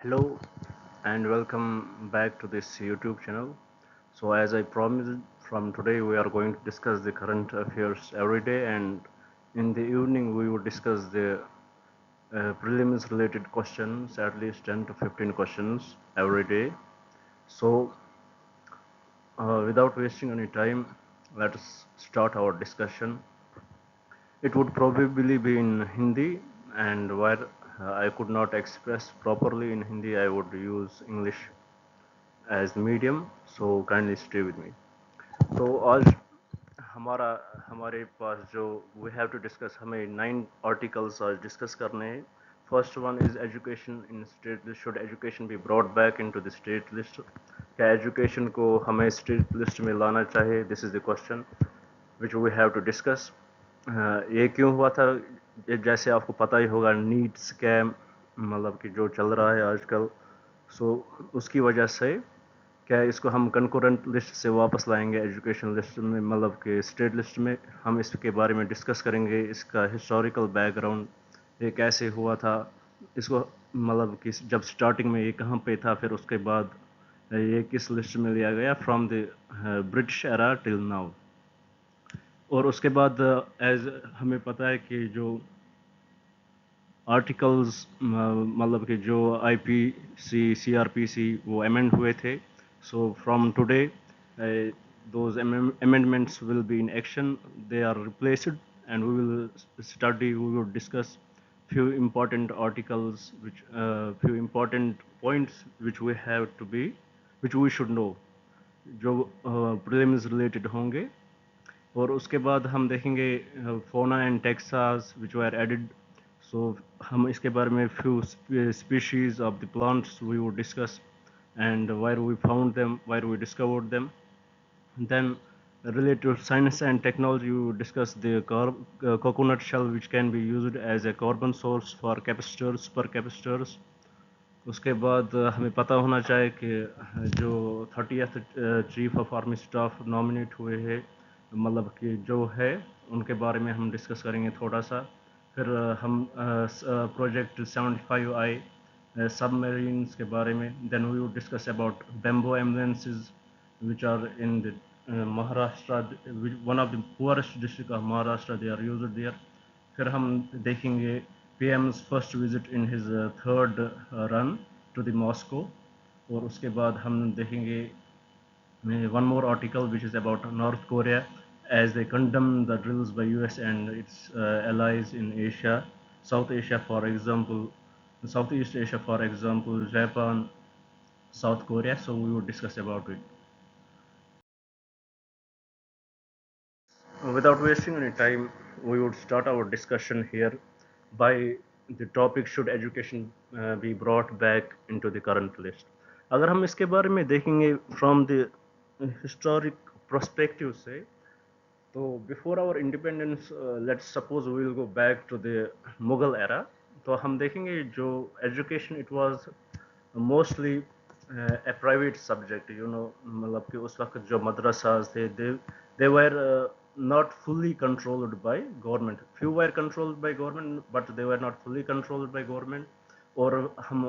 Hello and welcome back to this YouTube channel. So as I promised, from today we are going to discuss the current affairs every day, and in the evening we will discuss the prelims related questions, at least 10 to 15 questions every day. So without wasting any time, let us start our discussion. It would probably be in Hindi, and where I could not express properly in Hindi, I would use English as medium. So kindly stay with me. तो आज हमारा हमारे पास जो we have to discuss, हमें 9 articles आज discuss करने हैं. First one is education in state list. Should education be brought back into the state list? क्या एजुकेशन को हमें स्टेट लिस्ट में लाना चाहिए? This is the question which we have to discuss. ये क्यों हुआ था? जैसे आपको पता ही होगा, नीट स्कैम मतलब कि जो चल रहा है आजकल, सो उसकी वजह से क्या इसको हम कंकरेंट लिस्ट से वापस लाएंगे एजुकेशन लिस्ट में, मतलब कि स्टेट लिस्ट में. हम इसके बारे में डिस्कस करेंगे, इसका हिस्टोरिकल बैकग्राउंड, ये कैसे हुआ था, इसको मतलब कि जब स्टार्टिंग में ये कहाँ पे था, फिर उसके बाद ये किस लिस्ट में लिया गया from the British era till now. और उसके बाद एज हमें पता है कि जो आर्टिकल्स मतलब कि जो आईपीसी सीआरपीसी वो अमेंड हुए थे. So from today those amendments will be in action. They are replaced, and we will study, we will discuss few important articles, which few important points which we have to be, which we should know, जो prelims related होंगे. और उसके बाद हम देखेंगे fauna and taxa which were added. So हम इसके बारे में few species of the plants we would discuss, and where we found them, where we discovered them. Then related to science and technology, we will discuss the coconut shell, which can be used as a carbon source for capacitors, supercapacitors. उसके बाद हमें पता होना चाहिए कि जो 30th chief of army staff nominate हुए हैं, मतलब कि जो है उनके बारे में हम डिस्कस करेंगे थोड़ा सा. फिर हम प्रोजेक्ट 75 आई सबमरीन्स के बारे में. Then we would discuss about Bembo ambulances which are in the Maharashtra, one of the poorest district of Maharashtra, they are used there. फिर हम देखेंगे PM's first visit in his third run to the Moscow. और उसके बाद हम देखेंगे one more article which is about North Korea, as they condemn the drills by US and its allies in Asia, South Asia for example, Southeast Asia for example, Japan, South Korea. So we will discuss about it. Without wasting any time, we would start our discussion here by the topic, should education be brought back into the current list. अगर हम इसके बारे में देखेंगे from the historic perspective से, तो before our independence, let's suppose we will go back to the Mughal era. तो हम देखेंगे जो education, it was mostly a private subject, you know. मतलब कि उस वक्त जो मदरसाज थे, they were not fully controlled by government. Few were controlled by government, but they were not fully controlled by government. और हम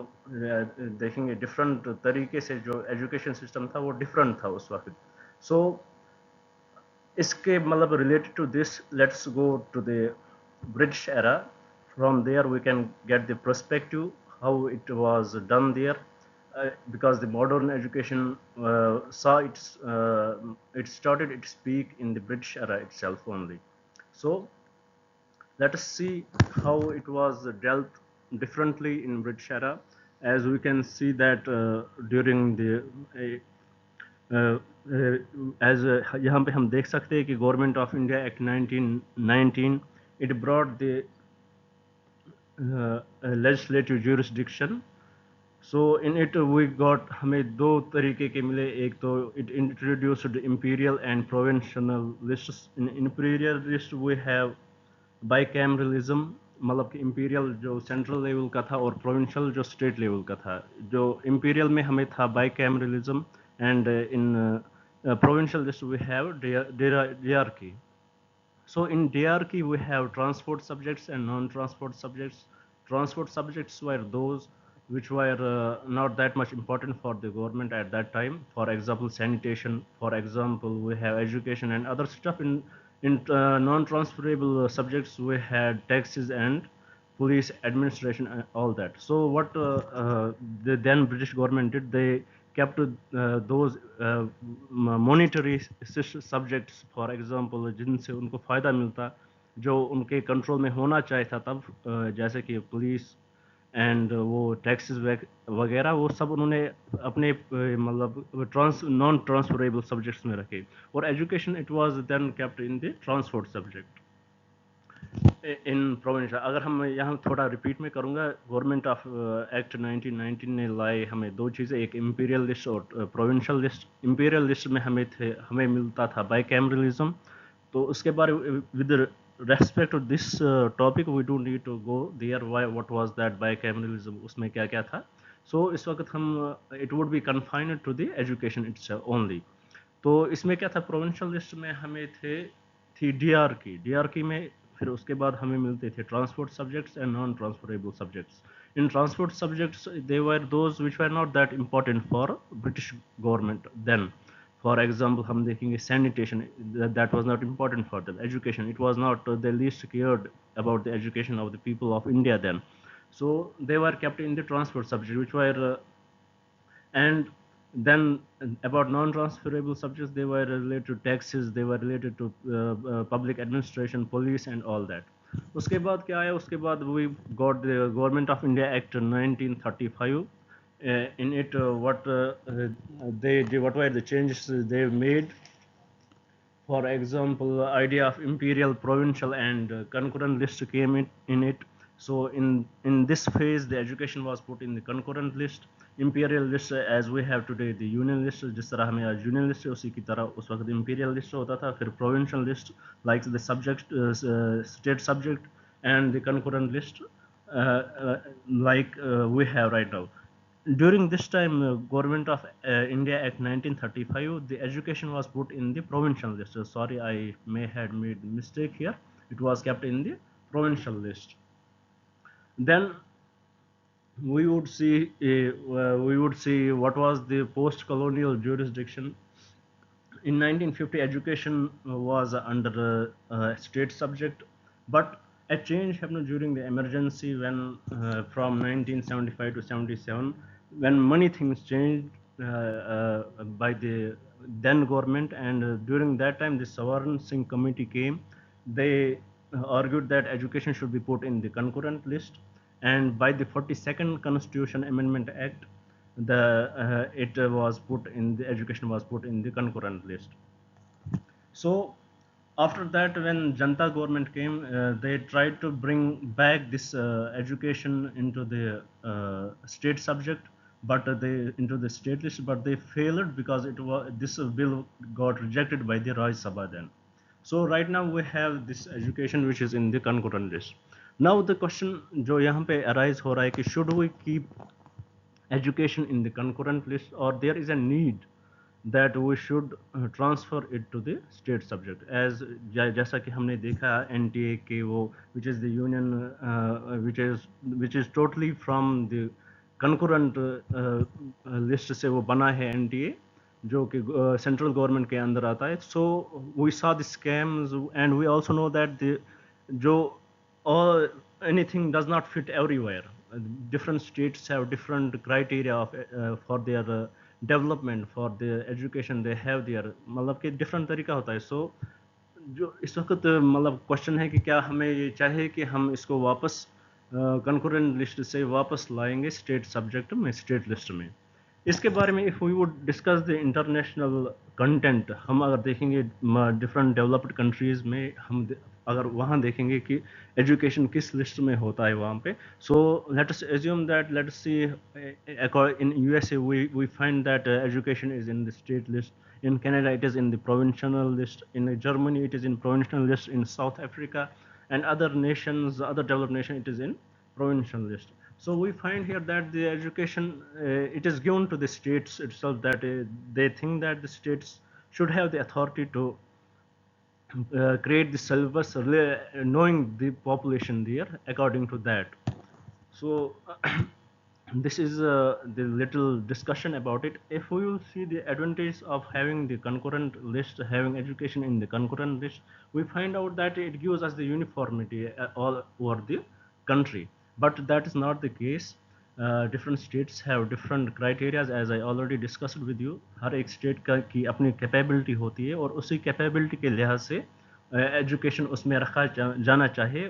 देखेंगे डिफरेंट तरीके से जो एजुकेशन सिस्टम था वो डिफरेंट था उस वक्त. सो इसके मतलब related to this, let's go to the British era. From there we can get the perspective how it was done there, because the modern education saw it started its peak in the British era itself only. So let us see how it was dealt differently in British era. As we can see that during the as यहाँ पे हम देख सकते हैं कि government of India act 1919, it brought the legislative jurisdiction. So in it we got, हमें दो तरीके के मिले. एक तो it introduced imperial and provincial list. In imperial list we have bicameralism, मतलब कि इंपीरियल जो सेंट्रल लेवल का था और प्रोविंशियल जो स्टेट लेवल का था. जो इंपीरियल में हमें था bicameralism, and in provincial list we have hierarchy. So in hierarchy we have transport subjects and non-transport subjects. Transport subjects were those which were not that much important for the government at that time. For example, sanitation. For example, we have education and other stuff. In non-transferable subjects, we had taxes and police administration and all that. So what the then British government did, they kept those monetary subjects, for example, जिनसे उनको फायदा मिलता, जो उनके control में होना चाहिए था तब, जैसे कि पुलिस एंड वो टैक्सेस वगैरह, वो सब उन्होंने अपने मतलब नॉन ट्रांसफरेबल सब्जेक्ट्स में रखे. और education it was then kept in the transport subject in provincial. अगर हम यहाँ थोड़ा रिपीट में करूँगा, गवर्नमेंट ऑफ एक्ट 1919 ने लाए हमें दो चीज़ें, एक इम्पीरियल लिस्ट और प्रोविंशियल लिस्ट. इम्पीरियल लिस्ट में हमें मिलता था बाइकैमरलिज्म. तो उसके बारे with respect to this topic we don't need to go there why what was that bicameralism, उसमें क्या क्या था. सो इस वक्त हम it would be confined to the education it's only. तो इसमें क्या था, प्रोविंशियल लिस्ट में हमें थी डीआर की में. फिर उसके बाद हमें मिलते थे transport subjects and non transferable subjects. In transport subjects they were those which were not that important for British government then. For example हम देखेंगे sanitation, that was not important for them. Education, it was not the least cared about the education of the people of India then. So they were kept in the transport subject, which were and then about non-transferable subjects, they were related to taxes, they were related to public administration, police and all that. उसके बाद क्या आया, उसके बाद we got the Government of India Act 1935. In it, what were the changes they made. For example, idea of imperial, provincial, and concurrent list came in it. So in this phase, the education was put in the concurrent list. Imperial list, as we have today the union list, जिस तरह हमें आज union list है, उसी की तरह उस वक्त imperial list होता था. फिर provincial list, like the subject, state subject, and the concurrent list, like we have right now. During this time, Government of India Act 1935, the education was put in the provincial list. Sorry, I may have made mistake here. It was kept in the provincial list. Then we would see what was the post-colonial jurisdiction. In 1950, education was under state subject, but a change happened during the emergency when from 1975 to 77, when many things changed by the then government. And during that time the Savarn Singh committee came. They argued that education should be put in the concurrent list, and by the 42nd Constitution Amendment Act, it was put in the education was put in the concurrent list. So after that, when Janta government came, they tried to bring back this education into the state subject, but they into the state list, but they failed because it was this bill got rejected by the Raj Sabha then. So right now we have this education which is in the concurrent list. Now the question जो यहाँ पे arise हो रहा है कि should we keep education in the concurrent list, or there is a need that we should transfer it to the state subject. As जैसा कि हमने देखा NTA के वो which is the union which is totally from the concurrent list से वो बना है NTA, जो कि सेंट्रल गवर्नमेंट के अंदर आता है. So we saw the scams and we also know that the जो all anything does not fit everywhere. Different states have different criteria of for their development, for their education. They have their मतलब कि different तरीका होता है. So जो इस वक्त मतलब क्वेश्चन है कि क्या हमें ये चाहे कि हम इसको वापस कंकरेंट लिस्ट से वापस लाएंगे स्टेट सब्जेक्ट में, स्टेट लिस्ट में. इसके बारे में if we would discuss the international content, हम अगर देखेंगे डिफरेंट डेवलप्ड कंट्रीज़ में, हम अगर वहाँ देखेंगे कि एजुकेशन किस लिस्ट में होता है वहाँ पे. So let us assume that, let us see in USA we find that education is in the state list. In Canada, it is in the provincial list. In Germany, it is in provincial list. In South Africa and other nations, other developed nations, it is in provincial list. So we find here that the education, it is given to the states itself, that they think that the states should have the authority to create the syllabus, knowing the population there according to that. So this is the little discussion about it. If we will see the advantage of having the concurrent list, having education in the concurrent list, we find out that it gives us the uniformity all over the country. But that is not the case. Different states have different criteria, as I already discussed with you. हर एक state का की अपनी capability होती है और उसी capability के लिहाज से एजुकेशन उसमें रखा जाना चाहिए,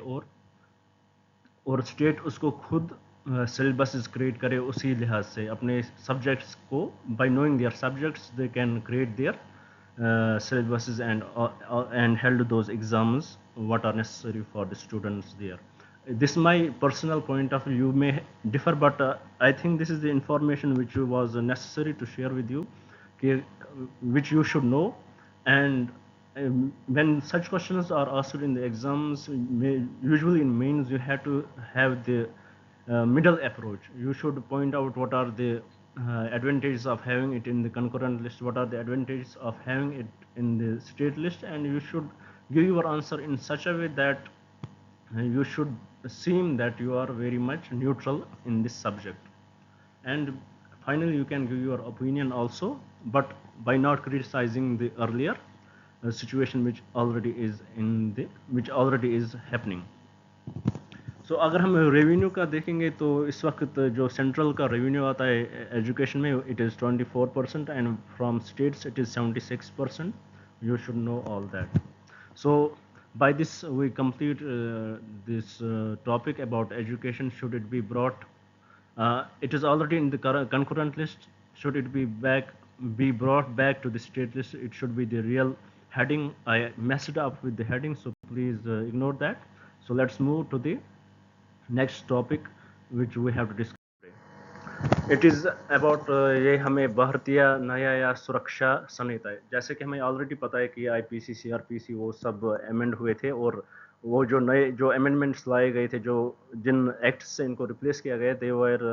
और स्टेट उसको खुद सिलेबस क्रिएट करे उसी लिहाज से अपने सब्जेक्ट्स को. By knowing their subjects they can create their syllabuses and held those exams what are necessary for the students there. This is my personal point of view, may differ, but I think this is the information which was necessary to share with you, which you should know. And when such questions are asked in the exams, usually in mains you have to have the middle approach. You should point out what are the advantages of having it in the concurrent list, what are the advantages of having it in the state list, and you should give your answer in such a way that you should seem that you are very much neutral in this subject. And finally you can give your opinion also, but by not criticizing the earlier situation which already is happening. So अगर हम revenue का देखेंगे तो इस वक्त जो central का revenue आता है एजुकेशन में it is 24% and from states it is 76%. You should know all that. So by this we complete this topic about education. Should it be brought, it is already in the concurrent list. Should it be brought back to the state list? It should be the real heading. I messed up with the heading, so please ignore that. So let's move to the next topic which we have to discuss today. It is about ये हमें भारतीय न्याय सुरक्षा संहिता है. जैसे कि हमें already पता है कि आईपीसी सीआरपीसी वो सब अमेंड हुए थे, और वो जो नए जो अमेंडमेंट्स लाए गए थे, जो जिन एक्ट्स से इनको रिप्लेस किया गया, दे वर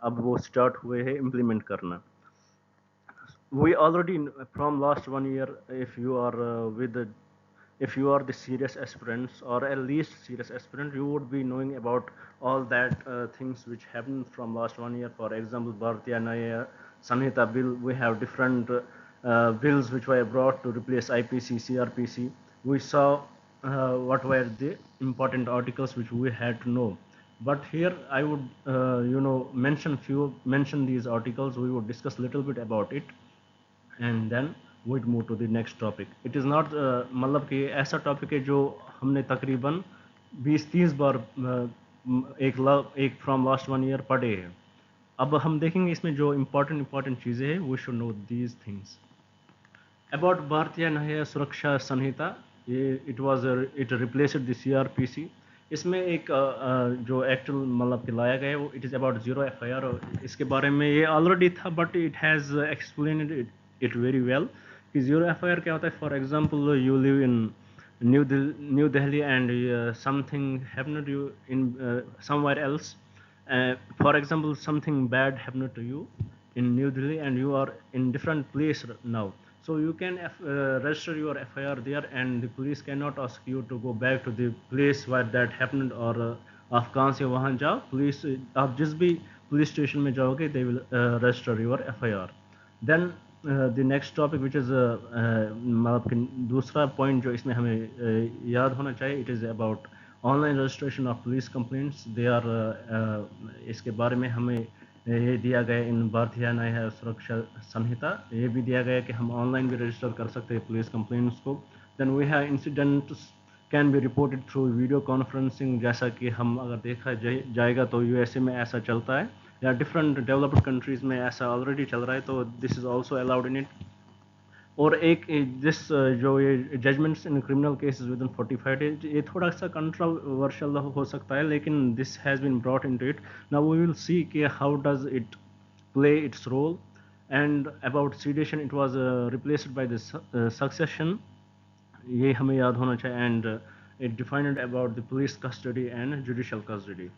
अब वो स्टार्ट हुए हैं इम्प्लीमेंट करना. We already from last 1 year, if you are the serious aspirants or at least serious aspirant, you would be knowing about all that things which happened from last 1 year. For example, Bharatiya Nyaya Sanhita bill, we have different bills which were brought to replace IPC, CRPC. We saw what were the important articles which we had to know. But here I would mention these articles. We would discuss a little bit about it, and then we'd move to the next topic. It is not मतलब कि ऐसा topic है जो हमने तकरीबन 20-30 बार एक from last 1 year पढ़े हैं. अब हम देखेंगे इसमें जो इम्पोर्टेंट चीज़ें हैं. We should know these things about Bharatiya Nyaya Suraksha Sanhita. It replaced the CrPC. इसमें एक जो एक्ट मतलब कि लाया गया है वो it is about zero FIR. इसके बारे में ये ऑलरेडी था, but it has explained it very well कि जीरो एफआईआर क्या होता है. For example you live in new Delhi and something happened you in somewhere else. For example, something bad happened to you in New Delhi and you are in different place now. So you can register your FIR there, and the police cannot ask you to go back to the place where that happened, or आप कहाँ से वहाँ जाओ. Police आप जिस भी police station में जाओगे they will register your FIR. Then the next topic which is मतलब कि दूसरा पॉइंट जो इसमें हमें याद होना चाहिए, it is about online registration of police complaints. They are इसके बारे में हमें ये दिया गया इन भारतीय न्याय सुरक्षा संहिता. ये भी दिया गया कि हम ऑनलाइन भी रजिस्टर कर सकते हैं पुलिस कंप्लेंट्स को. Then we have incidents can be reported through video conferencing. जैसा कि हम अगर देखा जाएगा तो यूएसए में ऐसा चलता है, या डिफरेंट डेवलप्ड कंट्रीज़ में ऐसा ऑलरेडी चल रहा है. तो this is also allowed in it. और एक जिस जो ये judgments in criminal cases with in 45 days, ये थोड़ा सा कंट्रोवर्शियल हो सकता है, लेकिन this has been brought into it. Now we will see कि how does it play its role. And about sedition, it was replaced by the secession. ये हमें याद होना चाहिए. And it defined about the police custody and judicial custody.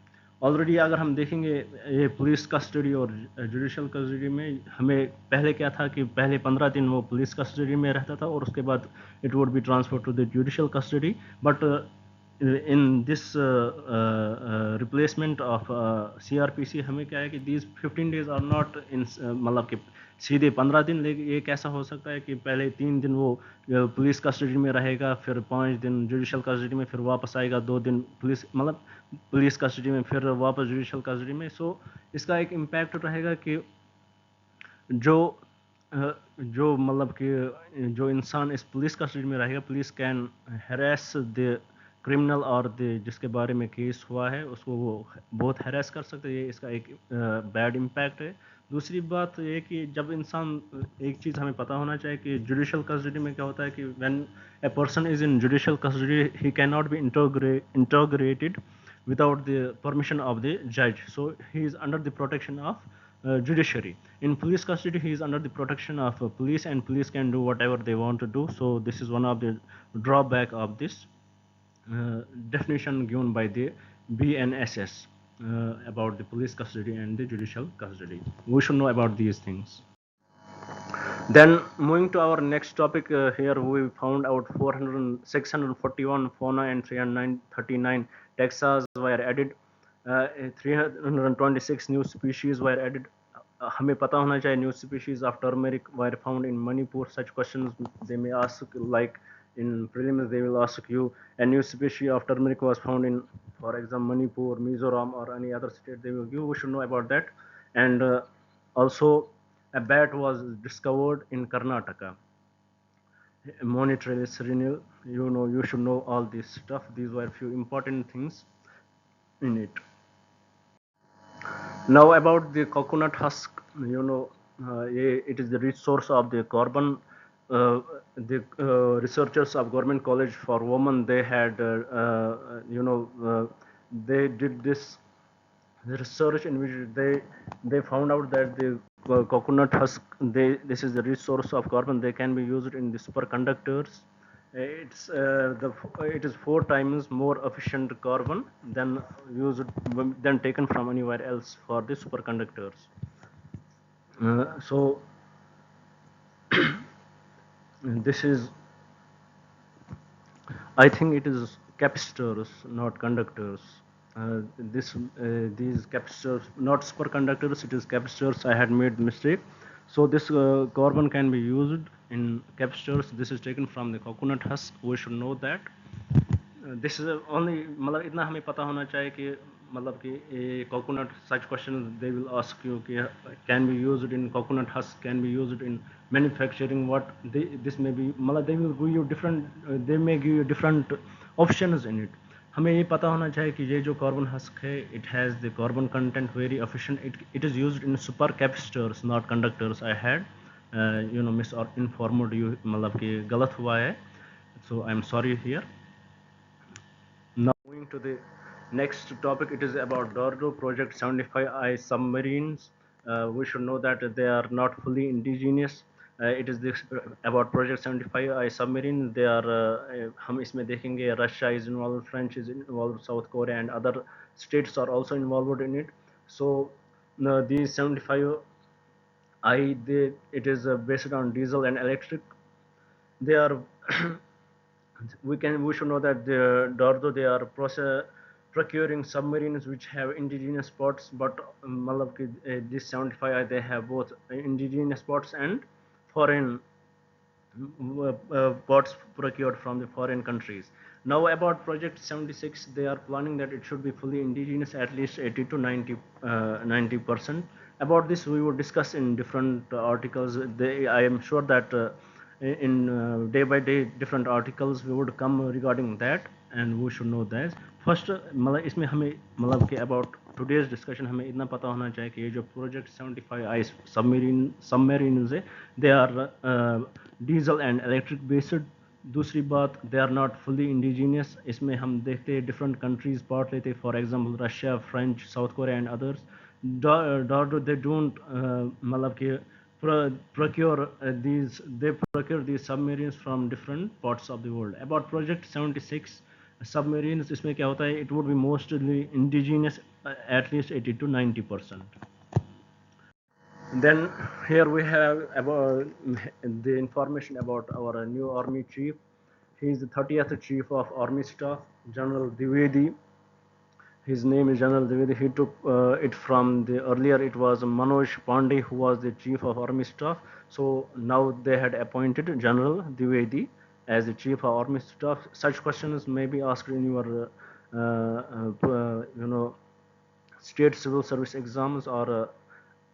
Already अगर हम देखेंगे ये पुलिस कस्टडी और जुडिशल कस्टडी में हमें पहले क्या था कि पहले 15 दिन वो पुलिस कस्टडी में रहता था और उसके बाद it would be transfer to the judicial custody. But in this replacement of CRPC हमें क्या है कि these 15 days are not in मतलब कि सीधे 15 दिन ले ये कैसा हो सकता है कि पहले 3 दिन वो पुलिस कस्टडी में रहेगा, फिर 5 दिन जुडिशल कस्टडी में, फिर वापस आएगा 2 दिन पुलिस मतलब पुलिस कस्टडी में, फिर वापस जुडिशल कस्टडी में. सो इसका एक इम्पैक्ट रहेगा कि जो जो मतलब कि जो इंसान इस पुलिस कस्टडी में रहेगा, police can harass the criminal और द जिसके बारे में केस हुआ है उसको वो बहुत हैरेस कर सकते हैं. ये इसका एक बैड इम्पैक्ट है. दूसरी बात ये कि जब इंसान एक चीज़ हमें पता होना चाहिए कि जुडिशल कस्टडी में क्या होता है कि when a person is in judicial custody he can not be interrogated without the permission of the judge. So he is under the protection of judiciary. In police custody, he is under the protection of police, and police can do whatever they want to do. So this is one of the drawback of this definition given by the BNSS about the police custody and the judicial custody. We should know about these things. Then moving to our next topic, here we found out 641 fauna and 339 taxa were added. 326 new species were added. हमें पता होना चाहिए new species of turmeric were found in Manipur. Such questions they may ask, like in prelims they will ask you a new species of turmeric was found in, for example, Manipur, Mizoram, or any other state. They will give. We should know about that. And also a bat was discovered in Karnataka. Monetarily renewal. You should know all this stuff. These were few important things in it. Now about the coconut husk, it is the rich source of the carbon. The researchers of Government College for Women, they had, they did this research in which they found out that the coconut husk, this is the rich source of carbon. They can be used in the superconductors. It is 4 times more efficient carbon than used than taken from anywhere else for the superconductors. So this is, I think it is capacitors, not conductors. These capacitors, not superconductors, it is capacitors. I had made mistake. So this carbon can be used in capacitors. This is taken from the coconut husk. We should know that. This is only मतलब इतना हमें पता होना चाहिए कि मतलब कि coconut, such questions they will ask you कि can be used in coconut husk, can be used in manufacturing, what this may be, मतलब they will give you different, they may give you different options in it. हमें ये पता होना चाहिए कि ये जो carbon husk है, it has the carbon content very efficient. It is used in supercapacitors, not conductors. I had misinformed you, मतलब कि गलत हुआ है. So I am sorry here. Now moving to the next topic, it is about Dordo Project 75I submarines. We should know that they are not fully indigenous. It is this, about Project 75I submarine. They are हम इसमें देखेंगे Russia is involved, French is involved, South Korea and other states are also involved in it. So these 75I, it is based on diesel and electric. They are we should know that although they are procuring submarines which have indigenous spots, but this 75 they have both indigenous spots and foreign pots procured from the foreign countries. Now about Project 76, they are planning that it should be fully indigenous, at least 80 to 90%. About this we will discuss in different articles. I am sure that in day by day different articles we would come regarding that, and we should know that. First मतलब इसमें हमें मतलब कि about today's discussion हमें इतना पता होना चाहिए कि ये जो Project 75I submarines है, they are diesel and electric based. दूसरी बात, they are not fully indigenous. इसमें हम देखते हैं different countries part लेते, for example Russia, French, South Korea and others. They don't मतलब कि procure these submarines from different parts of the world. About Project 76 submarines, इसमें क्या होता है, it would be mostly indigenous, at least 80 to 90%. Then here we have about the information about our new army chief. He is the 30th Chief of Army Staff, General Dwivedi. His name is General Dwivedi. He took it from the earlier. It was Manoj Pandey who was the Chief of Army Staff. So now they had appointed General Dwivedi as the Chief of Army Staff. Such questions may be asked in your, state civil service exams or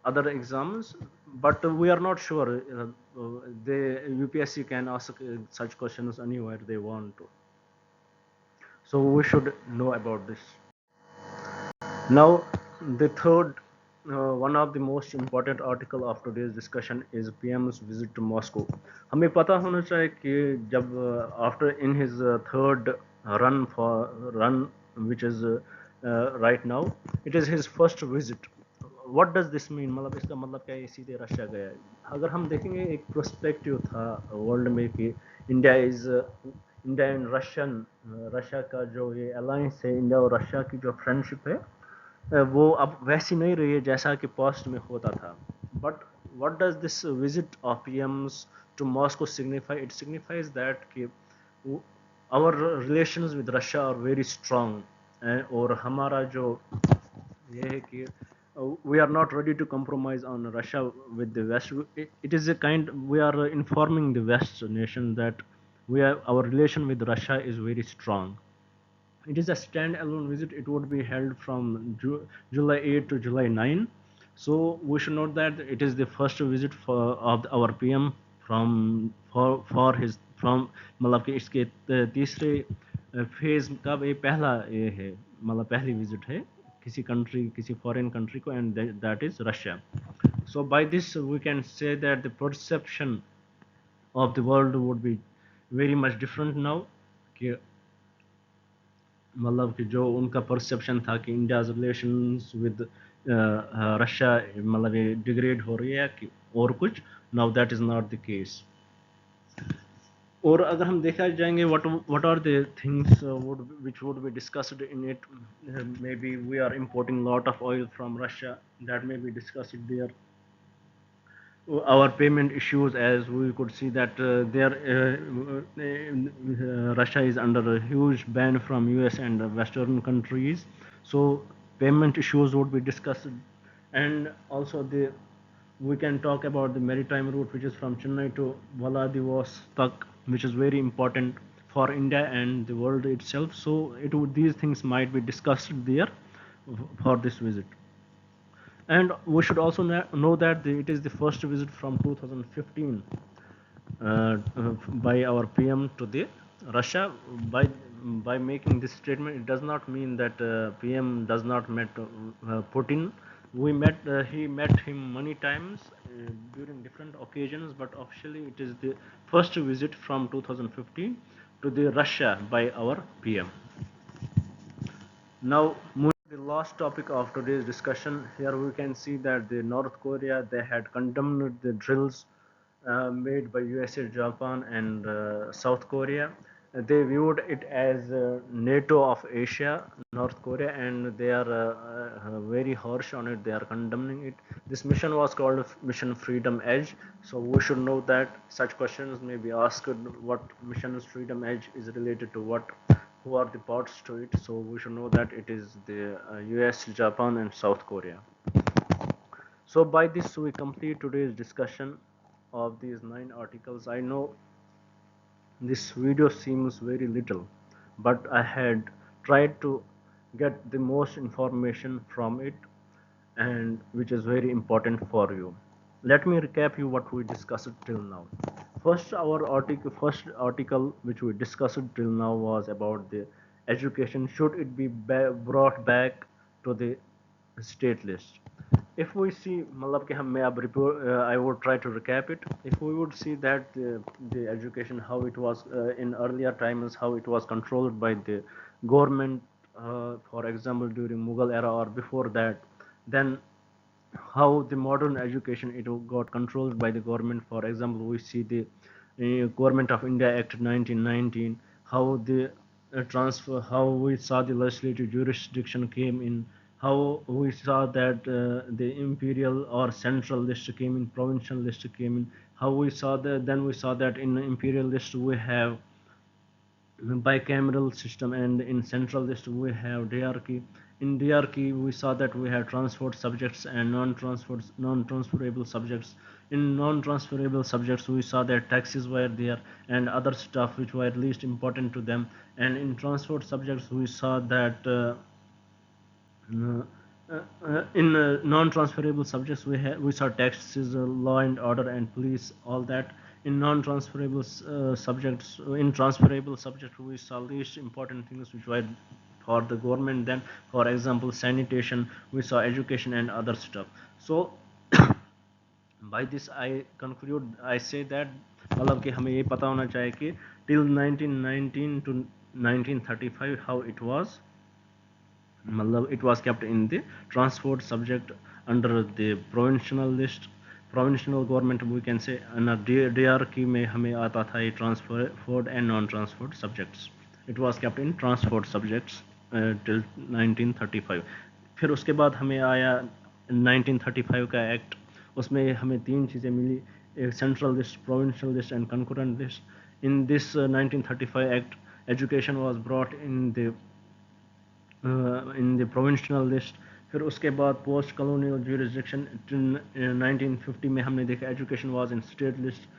other exams, but we are not sure. The UPSC can ask such questions anywhere they want to. So we should know about this. Now, the third, one of the most important article of today's discussion is PM's visit to Moscow. हमें पता होना चाहिए कि जब after in his third run which is right now, it is his first visit. What does this mean? मतलब इसका मतलब क्या है? ये सीधे रशिया गया है. अगर हम देखेंगे एक पर्सपेक्टिव था वर्ल्ड में कि इंडिया एंड रशिया का जो ये अलायंस है, इंडिया और रशिया की जो फ्रेंडशिप है, वो अब वैसी नहीं रही है जैसा कि पास्ट में होता था. But what does this visit of PMs to Moscow signify? It signifies that कि our relations with Russia are very strong, और हमारा जो ये है कि we are not ready to compromise on Russia with the West. It is a kind, we are informing the West nation that our relation with Russia is very strong. It is a stand-alone visit. It would be held from July 8 to July 9. So we should note that it is the first visit of our PM for his from, मतलब कि इसके तीसरे phase का ये पहला ये है, मतलब पहली विजिट है किसी कंट्री, किसी फॉरेन कंट्री को, and that is Russia. So by this we can say that the perception of the world would be very much different now. कि मतलब कि जो उनका परसेप्शन था कि इंडिया रिलेशंस विद रशिया मतलब ये डिग्रेड हो रही है कि और कुछ, now that is not the case. और अगर हम देखा जाएंगे what are the things which would be discussed in it, maybe we are importing lot of oil from Russia, that may be discussed there. Our payment issues, as we could see that Russia is under a huge ban from US and Western countries, so payment issues would be discussed. And also we can talk about the maritime route which is from Chennai to Vladivostok, which is very important for India and the world itself. So these things might be discussed there for this visit. And we should also know that it is the first visit from 2015 by our PM to the Russia. By making this statement, it does not mean that PM does not met Putin. He met him many times during different occasions, but officially it is the first visit from 2015 to the Russia by our PM. Now, moving to the last topic of today's discussion, here we can see that the North Korea, they had condemned the drills made by USA, Japan, and South Korea. They viewed it as NATO of Asia, North Korea, and they are very harsh on it. They are condemning it. This mission was called Mission Freedom Edge. So we should know that such questions may be asked: what Mission Freedom Edge is related to what? Who are the parts to it? So we should know that it is the US, Japan, and South Korea. So by this we complete today's discussion of these 9 articles. I know this video seems very little, but I had tried to get the most information from it, and which is very important for you. Let me recap you what we discussed till now. First article which we discussed till now was about the education. Should it be brought back to the state list? If we see, मतलब कि हम मैं अब I would try to recap it. If we would see that the education, how it was in earlier times, how it was controlled by the government, for example during Mughal era or before that, then how the modern education it got controlled by the government. For example, we see the Government of India Act 1919, how the transfer, how we saw the legislative jurisdiction came in, how we saw that the imperial or central list came in, provincial list came in, how we saw that, then we saw that in the imperial list we have bicameral system, and in central list we have hierarchy. In hierarchy we saw that we have transport subjects and non-transferable subjects. In non-transferable subjects we saw that taxes were there and other stuff which were least important to them, and in transport subjects we saw that uh, in non-transferable subjects we saw taxes, law and order and police, all that. In non-transferable subjects, in transferable subjects we saw least important things which were for the government. Then for example sanitation, we saw education and other stuff. So by this I conclude, I say that मतलब कि हमें ये पता होना चाहिए कि till 1919 to 1935 how it was. मतलब it was kept in the transport subject under the provincial list, provincial government we can say. DRK में हमें आता था ये transport and non transport subjects. It was kept in transport subjects till 1935. फिर उसके बाद हमें आया 1935 का एक्ट. उसमें हमें तीन चीज़ें मिली, एक central list, provincial list and concurrent list. In this 1935 act education was brought in the provincial list. फिर उसके बाद पोस्ट कॉलोनियल ज्यूरिसडिक्शन 1950 में हमने देखा education was in state list.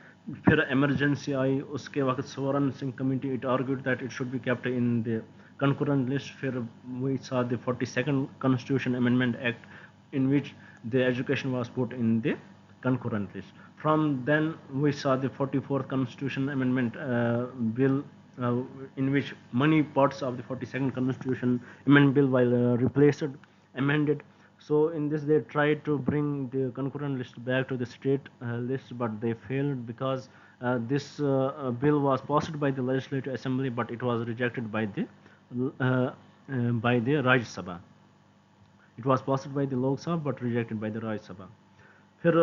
फिर इमरजेंसी आई, उसके वक्त स्वर्ण Singh committee it argued that it should be kept in the concurrent list. फिर we saw the 42nd constitution amendment act in which the education was put in the concurrent list. From then we saw the 44th constitution amendment bill, uh, in which many parts of the 42nd constitution amendment bill were replaced, amended. So in this they tried to bring the concurrent list back to the state list, but they failed because this bill was passed by the legislative assembly, but it was rejected by the Rajya Sabha. It was passed by the Lok Sabha but rejected by the Rajya Sabha. फिर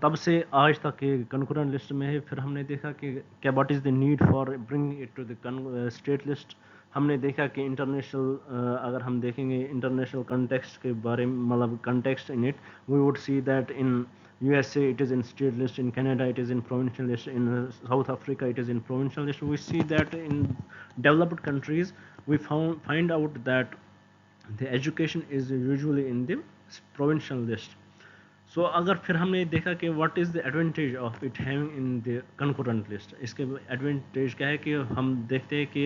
तब से आज तक ये concurrent list में है. फिर हमने देखा कि क्या what is the need for bring it to the state list. हमने देखा कि इंटरनेशनल अगर हम देखेंगे इंटरनेशनल कंटेक्स्ट के बारे में, मतलब context in it, we would see that in USA it is in state list, in Canada it is in provincial list, in South Africa it is in provincial list. We see that in developed countries we find out that the education is usually in the provincial list. सो अगर फिर हमने देखा कि what is the advantage of it having in the concurrent list. इसके advantage क्या है कि हम देखते हैं कि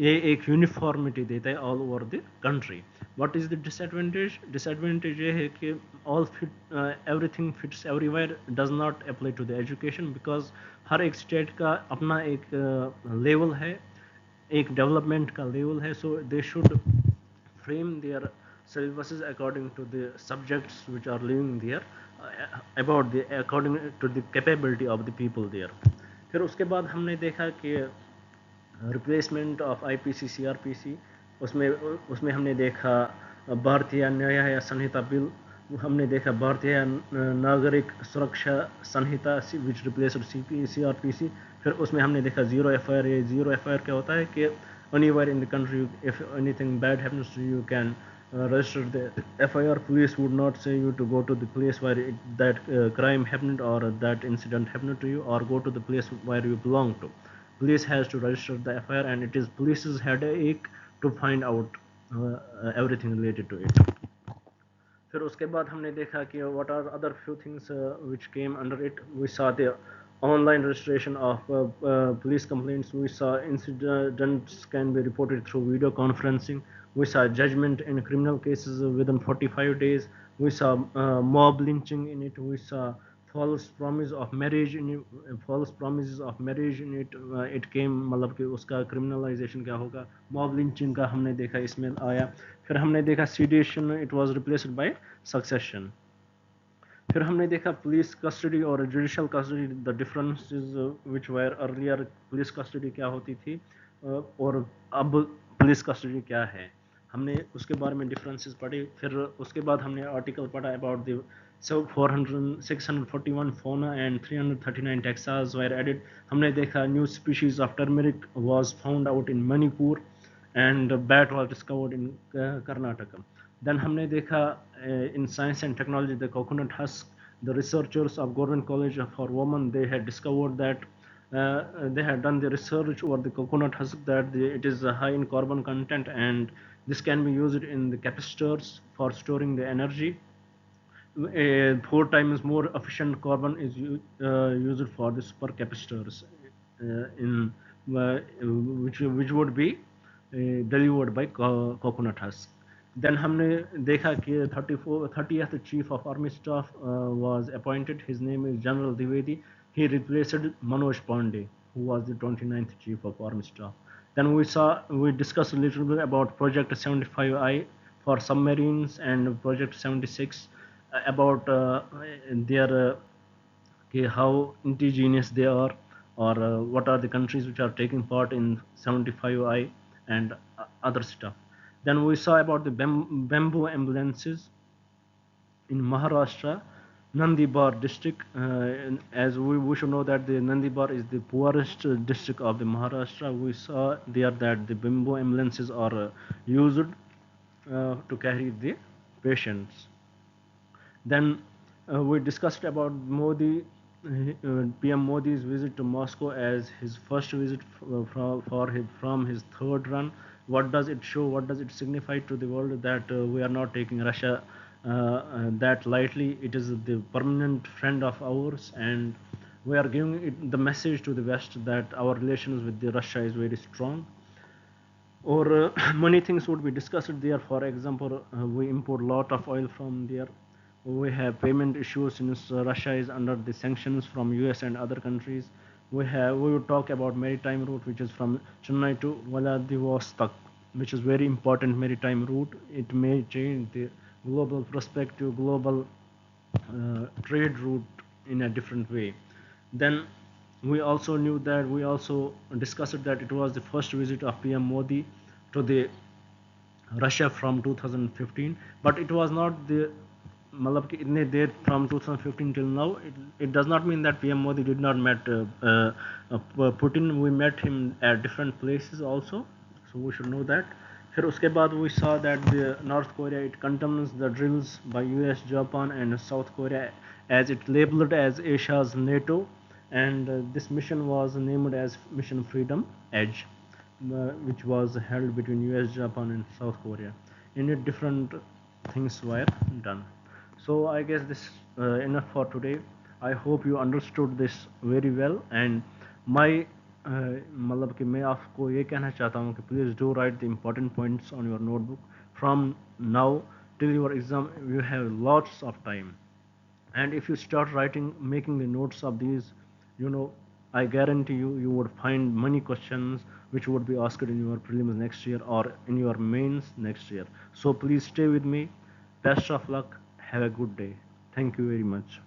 ये एक यूनिफॉर्मिटी देता है all over the country. What is the disadvantage? Disadvantage ये है कि all fit everything fits everywhere does not apply to the education, because हर एक स्टेट का अपना एक लेवल है, एक डेवलपमेंट का लेवल है. So they should frame their syllabuses according to the subjects which are living there, about the according to the capability of the people there. फिर उसके बाद हमने देखा कि रिप्लेसमेंट ऑफ IPC CRPC, उसमें उसमें हमने देखा भारतीय न्याय संहिता बिल, हमने देखा भारतीय नागरिक सुरक्षा संहिता विच रिप्लेस्ड CRPC. फिर उसमें हमने देखा जीरो FIR. ये जीरो FIR क्या होता है कि anywhere in the country if anything bad happens to you, you can register the FIR. Police would not say you to go to the place where that crime happened or that incident happened to you, or go to the place where you belong to. Police has to register the FIR and it is police's headache to find out everything related to it. फिर उसके बाद हमने देखा कि what are other few things which came under it. We saw the online registration of police complaints. We saw incidents can be reported through video conferencing. We saw judgment in criminal cases within 45 days. We saw mob lynching in it. We saw false promise of marriage in it, false promises of marriage in it. It came, मतलब कि उसका criminalization क्या होगा. mob lynching का हमने देखा इसमें आया. फिर हमने देखा sedition, it was replaced by succession. फिर हमने देखा पुलिस कस्टडी और judicial custody, the differences which were earlier. Police custody क्या होती थी और अब पुलिस कस्टडी क्या है, हमने उसके बारे में डिफरेंसेस पढ़े. फिर उसके बाद हमने आर्टिकल पढ़ा about the 641 fauna and 339 taxas were added. हमने देखा new species of turmeric was found out in Manipur and bat was discovered in Karnataka. Then हमने देखा in science and technology the coconut husk. The researchers of Government College for Women, they had discovered that They had done the research over the coconut husk that it is high in carbon content, and this can be used in the capacitors for storing the energy. 4 times more efficient carbon is used for the supercapacitors in which would be delivered by coconut husk. Then हमने देखा कि 30th chief of army staff was appointed. His name is General Dwivedi. He replaced Manoj Pandey, who was the 29th chief of army staff. Then we discussed a little bit about Project 75I for submarines and Project 76 about their how indigenous they are, or what are the countries which are taking part in 75I and other stuff. Then we saw about the bamboo ambulances in Maharashtra, Nandibar district. As we should know that the Nandibar is the poorest district of the Maharashtra. We saw there that the bamboo ambulances are used to carry the patients. Then we discussed about PM Modi's visit to Moscow as his first visit from his third run. What does it show? What does it signify to the world that we are not taking Russia that lightly? It is the permanent friend of ours, and we are giving it the message to the West that our relations with the Russia is very strong. Or many things would be discussed there. For example, we import lot of oil from there. We have payment issues since Russia is under the sanctions from US and other countries. We would talk about maritime route, which is from Chennai to Vladivostok, which is very important maritime route. It may change the global perspective, global trade route in a different way. Then we also discussed that it was the first visit of PM Modi to the Russia from 2015, but it was not the मतलब कि इतने देर from 2015 till now. It does not mean that PM Modi did not met Putin. We met him at different places also, so we should know that. फिर उसके बाद we saw that the North Korea it condemns the drills by US, Japan, and South Korea as it labeled as Asia's NATO, and this mission was named as Mission Freedom Edge, which was held between US, Japan, and South Korea. In it, different things were done. So I guess this enough for today. I hope you understood this very well. And my मतलब कि मैं आपको ये कहना चाहता हूँ कि please do write the important points on your notebook. From now till your exam, you have lots of time, and if you start writing making the notes of these, you know, I guarantee you would find many questions which would be asked in your prelims next year or in your mains next year. So please stay with me. Best of luck. Have a good day. Thank you very much.